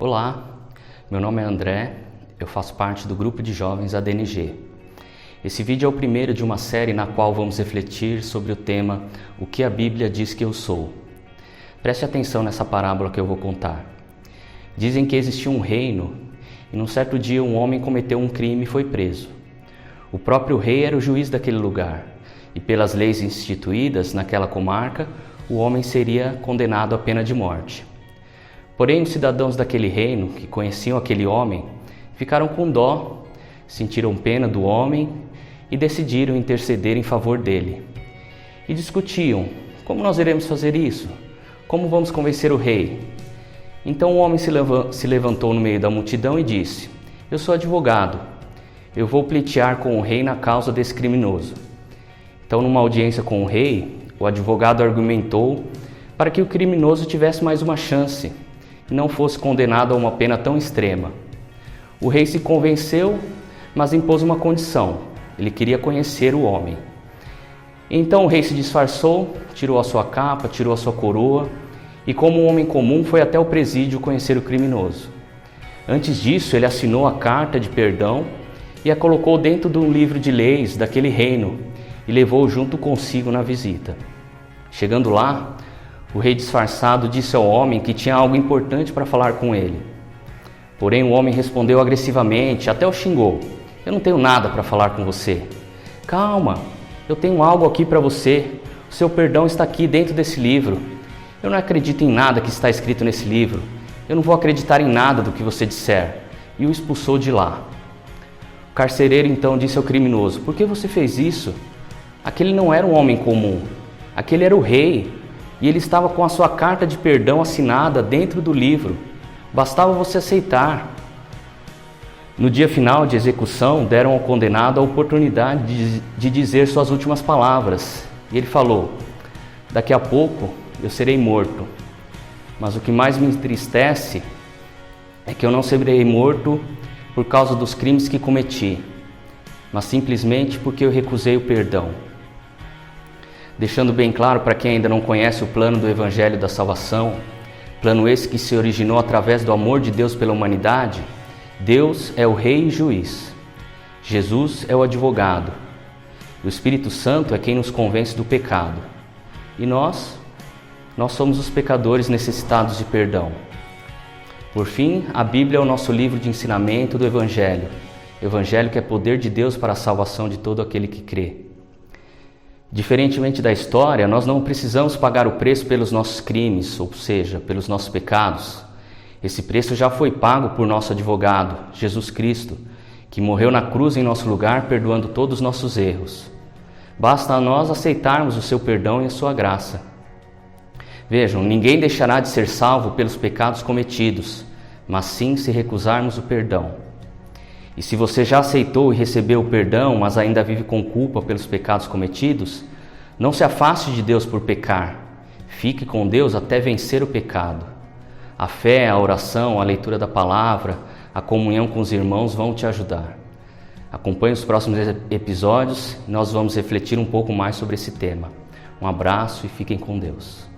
Olá, meu nome é André, eu faço parte do grupo de jovens ADNG. Esse vídeo é o primeiro de uma série na qual vamos refletir sobre o tema O que a Bíblia diz que eu sou. Preste atenção nessa parábola que eu vou contar. Dizem que existia um reino e num certo dia um homem cometeu um crime e foi preso. O próprio rei era o juiz daquele lugar e pelas leis instituídas naquela comarca, o homem seria condenado à pena de morte. Porém, os cidadãos daquele reino, que conheciam aquele homem, ficaram com dó, sentiram pena do homem e decidiram interceder em favor dele. E discutiam: como nós iremos fazer isso? Como vamos convencer o rei? Então o homem se levantou no meio da multidão e disse: eu sou advogado, eu vou pleitear com o rei na causa desse criminoso. Então, numa audiência com o rei, o advogado argumentou para que o criminoso tivesse mais uma chance e não fosse condenado a uma pena tão extrema. O rei se convenceu, mas impôs uma condição: ele queria conhecer o homem. Então o rei se disfarçou, tirou a sua capa, tirou a sua coroa e, como um homem comum, foi até o presídio conhecer o criminoso. Antes disso, ele assinou a carta de perdão e a colocou dentro de um livro de leis daquele reino e levou junto consigo na visita. Chegando lá, o rei disfarçado disse ao homem que tinha algo importante para falar com ele. Porém, o homem respondeu agressivamente, até o xingou: eu não tenho nada para falar com você. Calma, eu tenho algo aqui para você. O seu perdão está aqui dentro desse livro. Eu não acredito em nada que está escrito nesse livro. Eu não vou acreditar em nada do que você disser. E o expulsou de lá. O carcereiro então disse ao criminoso: por que você fez isso? Aquele não era um homem comum. Aquele era o rei. E ele estava com a sua carta de perdão assinada dentro do livro. Bastava você aceitar. No dia final de execução, deram ao condenado a oportunidade de dizer suas últimas palavras. E ele falou: daqui a pouco eu serei morto. Mas o que mais me entristece é que eu não serei morto por causa dos crimes que cometi, mas simplesmente porque eu recusei o perdão. Deixando bem claro para quem ainda não conhece o plano do Evangelho da Salvação, plano esse que se originou através do amor de Deus pela humanidade, Deus é o Rei e Juiz, Jesus é o advogado, o Espírito Santo é quem nos convence do pecado, e nós somos os pecadores necessitados de perdão. Por fim, a Bíblia é o nosso livro de ensinamento do Evangelho que é poder de Deus para a salvação de todo aquele que crê. Diferentemente da história, nós não precisamos pagar o preço pelos nossos crimes, ou seja, pelos nossos pecados. Esse preço já foi pago por nosso advogado, Jesus Cristo, que morreu na cruz em nosso lugar, perdoando todos os nossos erros. Basta a nós aceitarmos o seu perdão e a sua graça. Vejam, ninguém deixará de ser salvo pelos pecados cometidos, mas sim se recusarmos o perdão. E se você já aceitou e recebeu o perdão, mas ainda vive com culpa pelos pecados cometidos, não se afaste de Deus por pecar. Fique com Deus até vencer o pecado. A fé, a oração, a leitura da palavra, a comunhão com os irmãos vão te ajudar. Acompanhe os próximos episódios e nós vamos refletir um pouco mais sobre esse tema. Um abraço e fiquem com Deus.